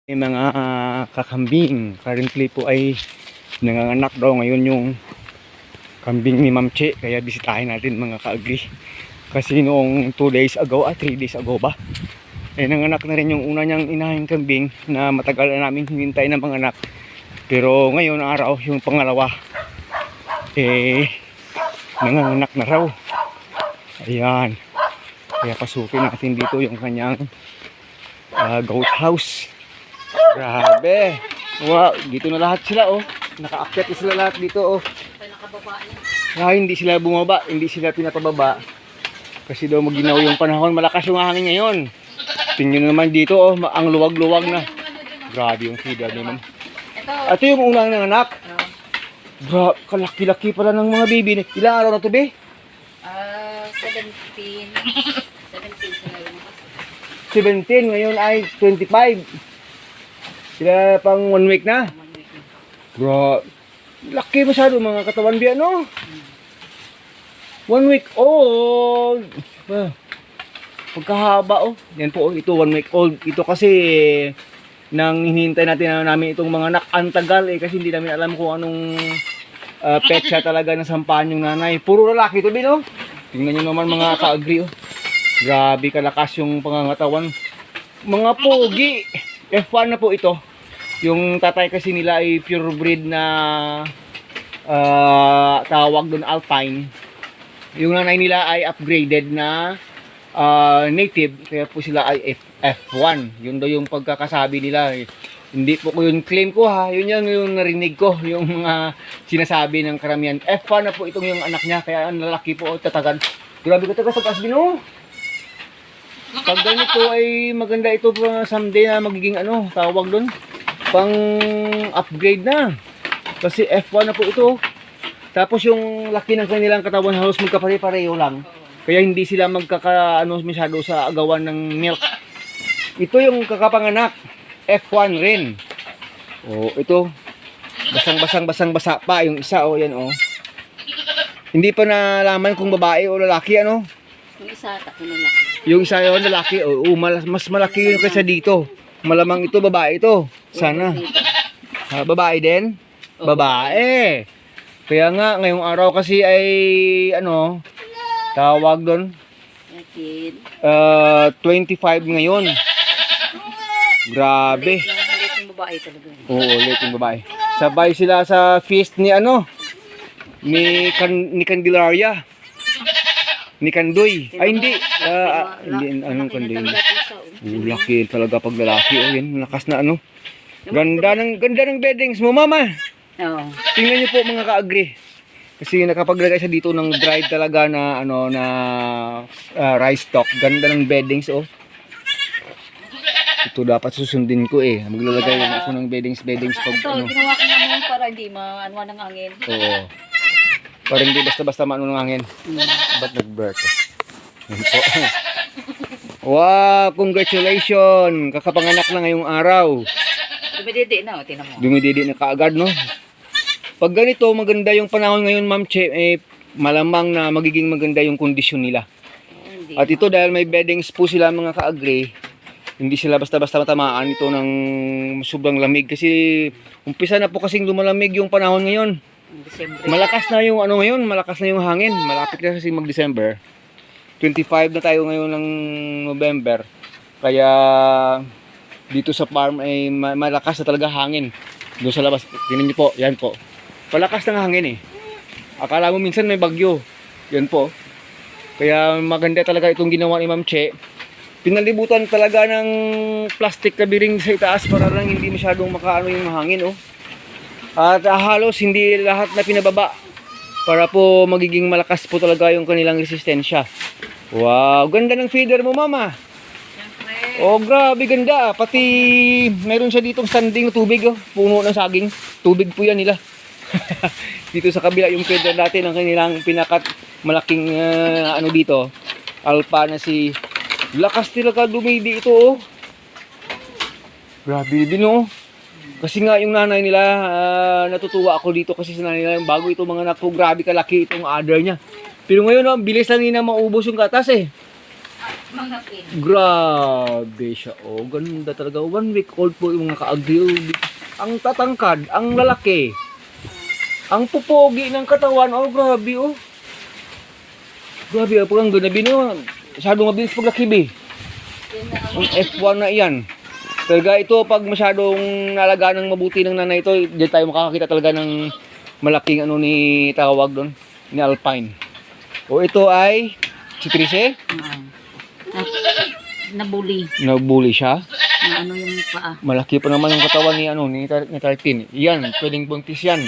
May mga kakambing. Currently po ay nanganganak daw ngayon yung kambing ni Ma'am Che. Kaya bisitahin natin mga kaagri. Kasi noong 2 days ago, 3 days ago ba, eh nanganak na rin yung una niyang inahing kambing na matagal na namin hinintay na panganak. Pero ngayon araw, yung pangalawa, eh nanganganak na raw. Ayan. Kaya pasukin natin dito yung kanyang goat house. Grabe. Wow, dito na lahat sila oh. Nakaakyat na sila lahat dito oh. Hindi sila bumaba, hindi sila pinapababa. Kasi daw maginaw yung panahon, malakas yung hangin ngayon. Tingnan naman dito oh, ang luwag-luwag na. Grabe yung feeder ni Ma'am. Ito yung unang nanganak. Grabe, kalaki-laki pala ng mga baby. Ilang araw na to be? 17. 17, ngayon ay 25. Sila pang 1 week na. Bro, laki masyado mga katawan biya, no? 1 week old. Pagkahaba, oh. Yan po, ito 1 week old. Ito kasi, nang hinihintay namin itong mga anak. Ang tagal eh, kasi hindi namin alam kung anong petsa talaga na sampahan yung nanay. Puro lalaki ito, no? Tingnan nyo naman mga ka-agree, oh. Grabe kalakas yung pangangatawan. Mga pogi. F1 na po ito. Yung tatay kasi nila ay pure breed na tawag doon Alpine. Yung nanay nila ay upgraded na native. Kaya po sila ay F1. Yun daw yung pagkakasabi nila. Hindi po ko yung claim ko ha. Yun yung narinig ko. Yung mga sinasabi ng karamihan. F1 na po itong yung anak niya. Kaya ang lalaki po tatagan. Grabe ka taga sa Casbino. Pag ganito ay maganda ito someday na magiging ano, tawag doon, pang upgrade na. Kasi F1 na po ito. Tapos yung laki ng kanilang katawan halos magkapare-pareho lang. Kaya hindi sila magkaka-ano masyado sa agawan ng milk. Ito yung kakapanganak. F1 rin. Oh, ito. Basang-basa pa yung isa oh, yan oh. Hindi pa nalaman kung babae o lalaki ano. Yung isa, takbo na laki. Yung isa yung lalaki, mas malaki yun kaysa dito. Malamang ito, babae ito. Sana. Babae din? Babae. Kaya nga, ngayong araw kasi ay, ano, tawag doon? 25 ngayon. Grabe. Ulit yung babae talaga. Oo, ulit yung babae. Sabay sila sa feast ni, ano, ni Candelaria. Ni Kandoy. Ay, hindi. Hindi, anong Kandoy? Laki talaga pag lalaki. Oh, yan. Lakas na ano. Ganda ng beddings mo, mama. Oo. Tingnan niyo po mga ka-agree. Kasi nakapaglagay siya dito ng dried talaga na, ano, na rice stock. Ganda ng beddings, oh. Ito dapat susundin ko eh. Maglalagay lang ako ng beddings pag, Ito, ano. ginawa ko naman para hindi maanuan ng hangin. Oo. Para hindi basta-basta maano ng hangin. Ba't nag-birth? Yan po. Wow! Congratulations! Kakapanganak na ngayong araw. Dumididi na, tinan mo. Dumididi na kaagad, no? Pag ganito, maganda yung panahon ngayon, Ma'am Che, eh, malamang na magiging maganda yung kondisyon nila. Hindi. At ito dahil may beddings po sila mga ka-agree, hindi sila basta-basta matamaan ito ng sobrang lamig. Kasi umpisa na po kasing lumalamig yung panahon ngayon. December. Malakas na yung ano ngayon, malakas na yung hangin. Malapit na kasi mag-December. 25 na tayo ngayon ng November. Kaya dito sa farm ay malakas na talaga hangin. Doon sa labas, tingnan niyo po, yan po. Palakas ng hangin eh. Akala mo minsan may bagyo. Yan po. Kaya maganda talaga itong ginawa ni Ma'am Che. Pinalibutan talaga ng plastic kabiring sa itaas para lang hindi masyadong makaano yung hangin oh. At halos hindi lahat na pinababa para po magiging malakas po talaga yung kanilang resistensya. Wow, ganda ng feeder mo, mama. Siyempre. Oh, grabe ganda. Pati meron siya ditong standing na tubig, oh. Puno ng saging. Tubig po yan nila. Dito sa kabila yung feeder natin ang kanilang pinakat malaking ano dito. Alpha na si lakas talaga dumidi ito, oh. Grabe din, oh. Kasi nga yung nanay nila, natutuwa ako dito kasi sa nanay nila, bago ito mga anak ko, grabe kalaki itong udder niya. Pero ngayon, bilis lang nila maubos yung gatas eh. Mga pin. Grabe siya, oh. Ganda talaga. 1 week old po yung mga ka-agri. Oh. Ang tatangkad, ang lalaki. Ang pupogi ng katawan, oh. Grabe, oh. Grabe, oh. Pag ang ganda, bino. Masyadong mabilis paglaki, be. Ang F1 na iyan. Talaga ito, pag masyadong nalagaan ng mabuti ng nanay ito, diyan tayo makakakita talaga ng malaking ano ni tawag doon, ni Alpine. O ito ay si Trise. Nabuli. Nabuli siya. Na ano yung paa. Malaki pa naman yung katawan ni ano ni Tartin. Yan, pwedeng buntis yan.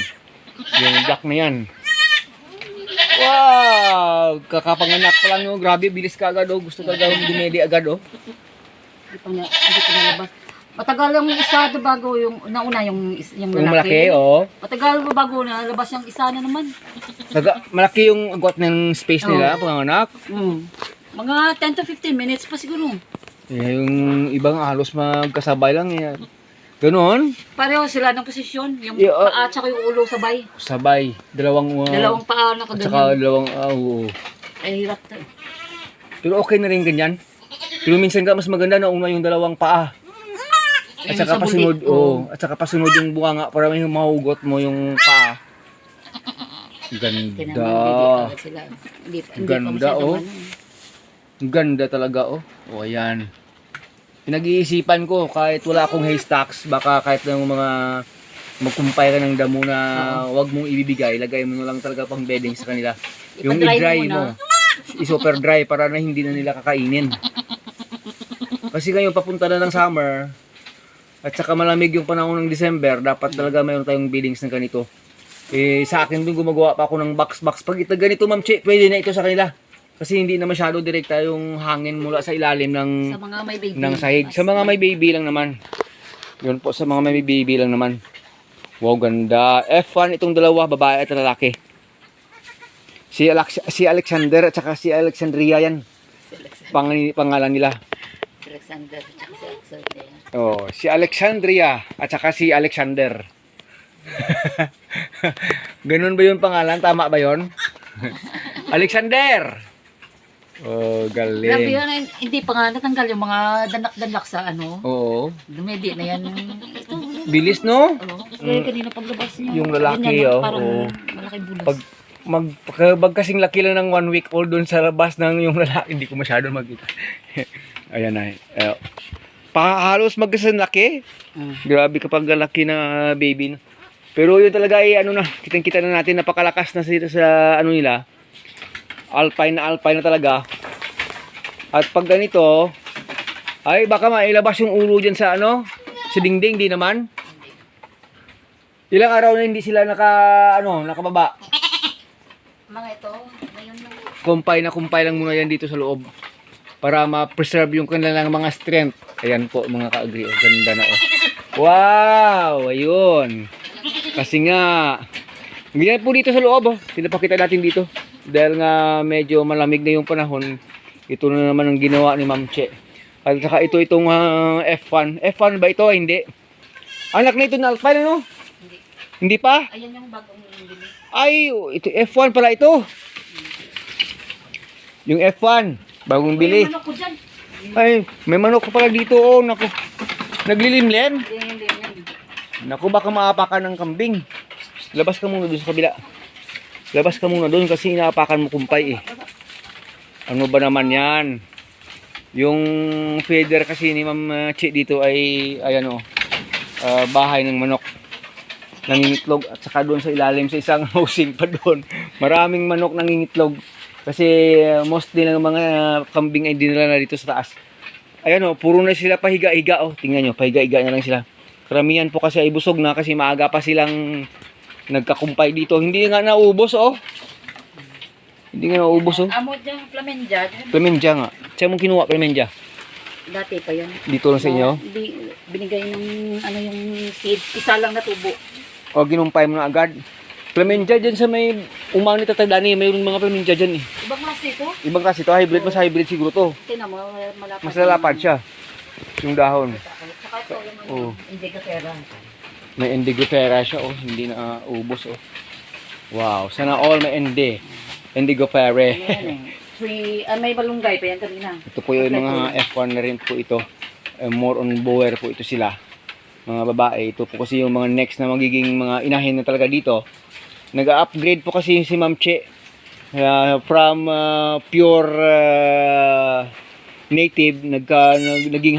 Yung black na yan. Wow! Kakapanganak pa lang no. Grabe, bilis ka agad oh. Gusto ka agad dumedi agad oh. Hindi pa nalabas. Matagal yung isa bago yung nauna yung Yung malaki lalaki. oh. Matagal bago na labas yung isa na naman. Malaki yung agot ng space nila, panganak. Mga 10 to 15 minutes pa siguro. Yung ibang halos magkasabay lang yan. Ganon. Pareho sila ng posisyon. Yung Yeah, paa at saka yung ulo sabay. Sabay. Dalawang Dalawang paa na at saka kaganyan. dalawang oo. Ay, hirap to. Pero okay na rin ganyan. Pero minsan ka mas maganda na una yung dalawang paa. At Yung saka sa pasunod, bulik, oo. at saka pasunod yung bunganga para may mahugot mo yung paa. Tinaman, Ganda. agad sila. Hindi pa Ganda, masyadong oh. ano. Ang ganda talaga oh. O ayan. Pinag-iisipan ko kahit wala akong haystacks, baka kahit ng mga magkumpay ka ng damo na wag mong ibibigay, lagay mo na lang talaga pang bedding sa kanila. Yung i-dry mo, i-super dry para na hindi na nila kakainin. Kasi ngayon papunta na ng summer, at saka malamig yung panahon ng December, dapat talaga mayroon tayong beddings ng ganito. Eh, sa akin din gumagawa pa ako ng box. Pag ito ganito, Ma'am Che, pwede na ito sa kanila. Kasi hindi na masyado direkta yung hangin mula sa ilalim ng Sa mga may baby. ng sahig. Sa mga may baby lang naman. Yun po, sa mga may baby lang naman. Wow, ganda. F1 itong dalawa, babae at lalaki. Si Alexander at saka si Alexandria yan. Pangalan nila. Alexander. Oh, si Alexandria at saka si Alexander. Ganun ba yung pangalan? Tama ba yun? Alexander! Oh, Grabe galing. yun, hindi pa nga natanggal yung mga danak-danak sa ano. Oo. Dumedi na yan. Bilis, no? Kanina paglabas niya. Yung lalaki, ganyan, oh. Parang Oo. malaking bulas. Pag kasing laki lang ng 1 week old doon sa labas ng yung lalaki, hindi ko masyado makita. Ayan na. Halos magkasing laki. Grabe kapag laki na baby na. Pero yun talaga ay ano na, kitang-kita na natin, napakalakas na sa ano nila. Alpine na talaga. At pag ganito, ay baka mailabas yung ulo dyan sa ano, sa dingding, di naman. Ilang araw na hindi sila nakababa. Mga ito, ngayon lang. Kumpay lang muna yan dito sa loob. Para ma-preserve yung kanilang mga strength. Ayan po mga ka-agri. Ganda na oh. Wow! Ayun. Kasi nga, ganyan po dito sa loob oh. Pinapakita natin dito. Dahil nga medyo malamig na yung panahon. Ito na naman ang ginawa ni Ma'am Che. At saka itong F1. F1 ba ito? Hindi. Anak na ito na Alpine ano? Hindi pa? Ayan yung bagong bili. Ay, ito F1 pala ito. Yung F1, bagong bili. May manok ko dyan. Ay, may manok ko pala dito oh, naku. Naglilimlem. Hindi. Naku, baka maapakan ng kambing. Labas ka muna doon sa kabila. Labas ka muna doon kasi inaapakan mo kumpay eh. Ano ba naman yan? Yung feeder kasi ni Ma'am Che dito ay ayan oh, bahay ng manok. Nangingitlog at saka doon sa ilalim sa isang housing pa doon. Maraming manok nangingitlog. Kasi mostly ng mga kambing ay dinala na dito sa taas. Ayan oh, puro na sila pahiga-higa oh. Tingnan nyo, pahiga-higa na lang sila. Karamihan po kasi ay busog na kasi maaga pa silang nagkakumpay dito. Hindi nga naubos oh. Hindi nga naubos oh. Amo dyan, Flamenja. Plemenja nga. Saan mong kinuha Plemenja? Dati pa yun. Dito lang sa inyo? Binigay ng yung seed. Isa lang na tubo. O ginumpay mo na agad? Plemenja dyan sa may umang ni Tatagdani. Mayroon mga Plemenja dyan eh. Ibang klase ito. Ibang kasi ito. Hybrid, mas hybrid siguro to. Tingnan mo, malapad. Mas lalapad siya. Yung dahon. Saka ito, Oo. yung indigatera. May indigofera siya oh. Hindi na ubos oh. Wow. Sana all may indigofera. Ayan eh. may balunggay pa yan kanina. Ito po yung mga F1 na rin po ito. More on bower po ito sila. Mga babae. Ito po kasi yung mga next na magiging mga inahin na talaga dito. Nag-upgrade po kasi si Ma'am Che. From pure native, naging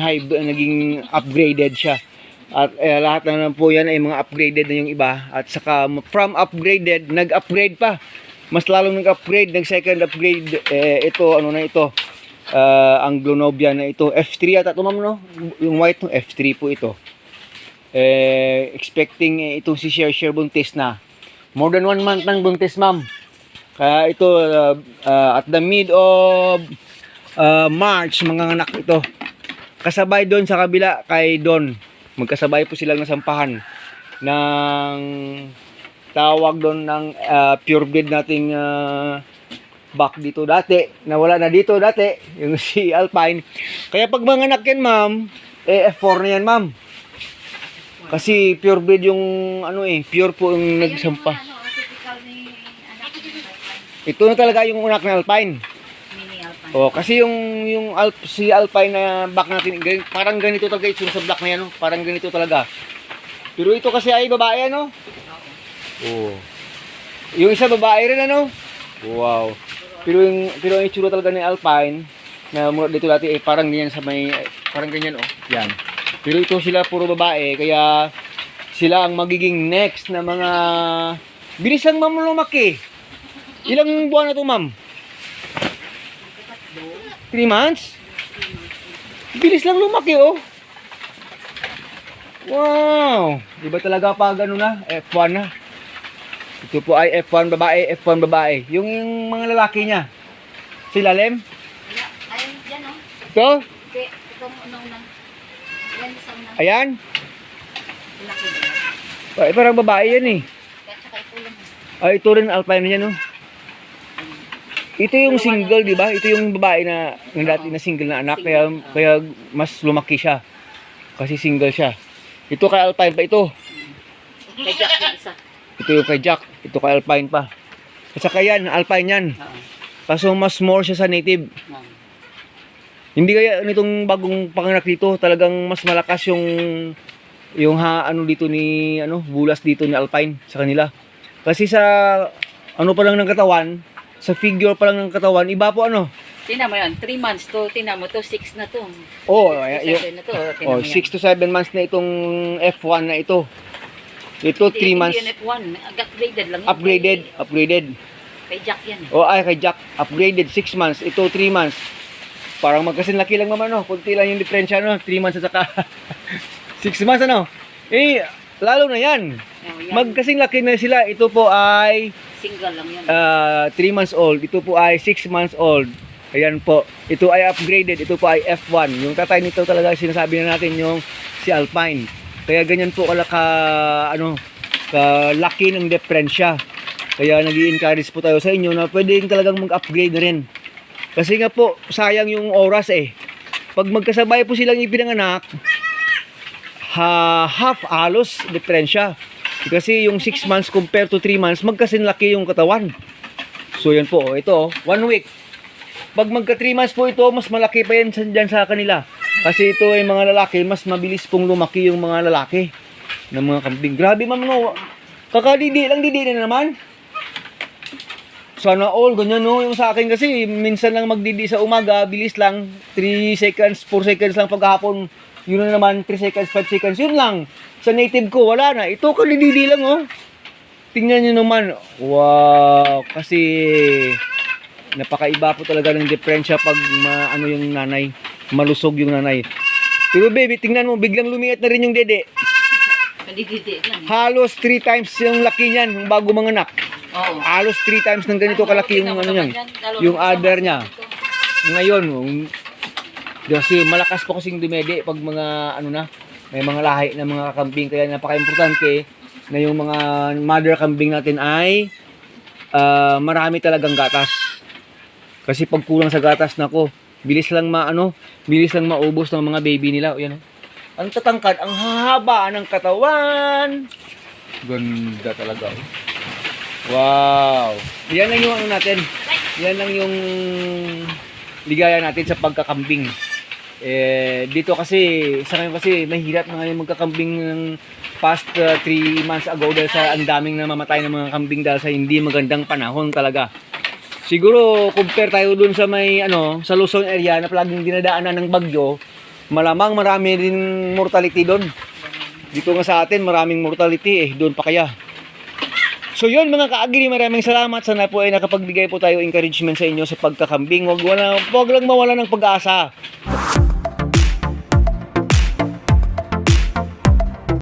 upgraded siya. At lahat na naman po yan ay mga upgraded na yung iba. At saka from upgraded, nag-upgrade pa. Mas lalong nag-upgrade, nag-second upgrade. Ito, ano na ito? Anglo-Nobia na ito. F3 yata ito, ma'am, no? Yung white no, F3 po ito. Expecting ito si Share buntis na. More than 1 month ng buntis, ma'am. Kaya ito, at the mid of March, mga anak ito. Kasabay doon sa kabila kay Don. Magkasabay po silang nasampahan ng tawag doon ng pure breed nating back dito dati. Nawala na dito dati, yung si Alpine. Kaya pag mga anak yan, ma'am, F4 na yan, ma'am. Kasi pure breed yung ano pure po yung nagsampa. Ito na talaga yung anak ng Alpine. Mini Alpine. Oh, kasi si Alpine na back natin, parang ganito talaga yung sa black na yan, no? Parang ganito talaga. Pero ito kasi ay babae, ano? Oh. Yung isa babae rin, ano? Wow. Pero ang itsura talaga ni Alpine na mula dito dati parang ganyan sa may parang ganyan, oh. Yan. Pero ito sila puro babae, kaya sila ang magiging next na mga bilis lang, ma'am, lumaki. Ilang buwan na to, ma'am? 3 months? Bilis lang lumaki, oh. Wow! Di ba talaga pa gano'n na? F1 na. Ito po ay F1 babae, F1 babae. Yung mga lalaki niya. Sila, Lem? Ayun, yan, oh. Ito? Itong unang. Yan, isang na. Ayan? Laki. Ay, parang babae yan, eh. Kaya tsaka ito lang. Ay, ito rin Alpine na yan, oh. Ito yung single, di ba? Ito yung babae na dati na single na anak, kaya mas lumaki siya. Kasi single siya. Ito kay Alpine pa ito. Kay Jack yung isa. Ito yung kay Jack. Ito kay Alpine pa. At saka yan, Alpine yan. Kaso mas more siya sa native. Hindi kaya nitong bagong panganak dito, talagang mas malakas yung ano dito ni bulas dito ni Alpine sa kanila. Kasi sa ano pa lang ng katawan, sa figure pa lang ng katawan, iba po ano. Tingnan mo yan, 3 months to, tingnan mo to, 6 na to. Oh, 6 to 7 na to. oh, 6 to 7 months na itong F1 na ito. Ito 3 months. Hindi yan F1, upgraded lang. Upgraded. Kay Jack yan. Oh, ay kay Jack, upgraded 6 months. Ito 3 months. Parang magkasinlaki lang naman, no? Kunti lang yung diferensya, no? 3 months at saka 6 months, ano? Lalo na yan. Magkasing laki na sila. Ito po ay single lang yan. 3 months old. Ito po ay 6 months old. Ayan po. Ito ay upgraded. Ito po ay F1. Yung tatay nito talaga sinasabi na natin yung si Alpine. Kaya ganyan po kalaki ng diferensya. Kaya nag-i-encourage po tayo sa inyo na pwedeng talagang mag-upgrade na rin. Kasi nga po, sayang yung oras eh. Pag magkasabay po silang ipinanganak, half halos diferensya. Kasi yung 6 months compared to 3 months, magkasinlaki yung katawan. So yan po, ito 1 week. Pag magka 3 months po ito, mas malaki pa yan dyan sa kanila. Kasi ito ay mga lalaki, mas mabilis pong lumaki yung mga lalaki ng mga kambing. Grabe, ma'am, no? Kakadidi na naman. Sana all, ganyan, no? Yung sa akin kasi, minsan lang magdidi sa umaga, bilis lang. 3 seconds, 4 seconds lang paghapon. Yun na naman, 3 seconds, 5 seconds. Yun lang. Sa native ko, wala na. Ito, kadidi lang, oh. Tingnan nyo naman. Wow. Kasi, napakaiba po talaga ng diferensya pag yung nanay. Malusog yung nanay. Pero baby, tingnan mo, biglang lumiit na rin yung dede. Kadididi lang. Halos 3 times yung laki niyan, yung bago manganak. Oo. Halos 3 times ng ganito kalaki yung ano niyan. Yung adder niya. Ngayon, kasi malakas po kasing dumede pag mga may mga lahi na mga kambing, kaya napaka-importante na yung mga mother kambing natin ay marami talagang gatas. Kasi pag kulang sa gatas, nako, bilis lang maubos ng mga baby nila. O yan, ang tatangkad, ang hahaba ng katawan. Ganda talaga. Wow. Yan lang yung ano natin. Yan lang yung ligaya natin sa pagkakambing. Dito kasi, sa ngayon kasi, mahirap na ngayon magkakambing ng past 3 months ago dahil sa ang daming namamatay ng mga kambing dahil sa hindi magandang panahon talaga. Siguro, compare tayo dun sa may, sa Luzon area na palaging dinadaanan ng bagyo, malamang marami din mortality doon. Dito nga sa atin, maraming mortality doon pa kaya. So yun mga kaagri, maraming salamat. Sana po ay nakapagbigay po tayo encouragement sa inyo sa pagkakambing. Wag lang mawala ng pag-asa.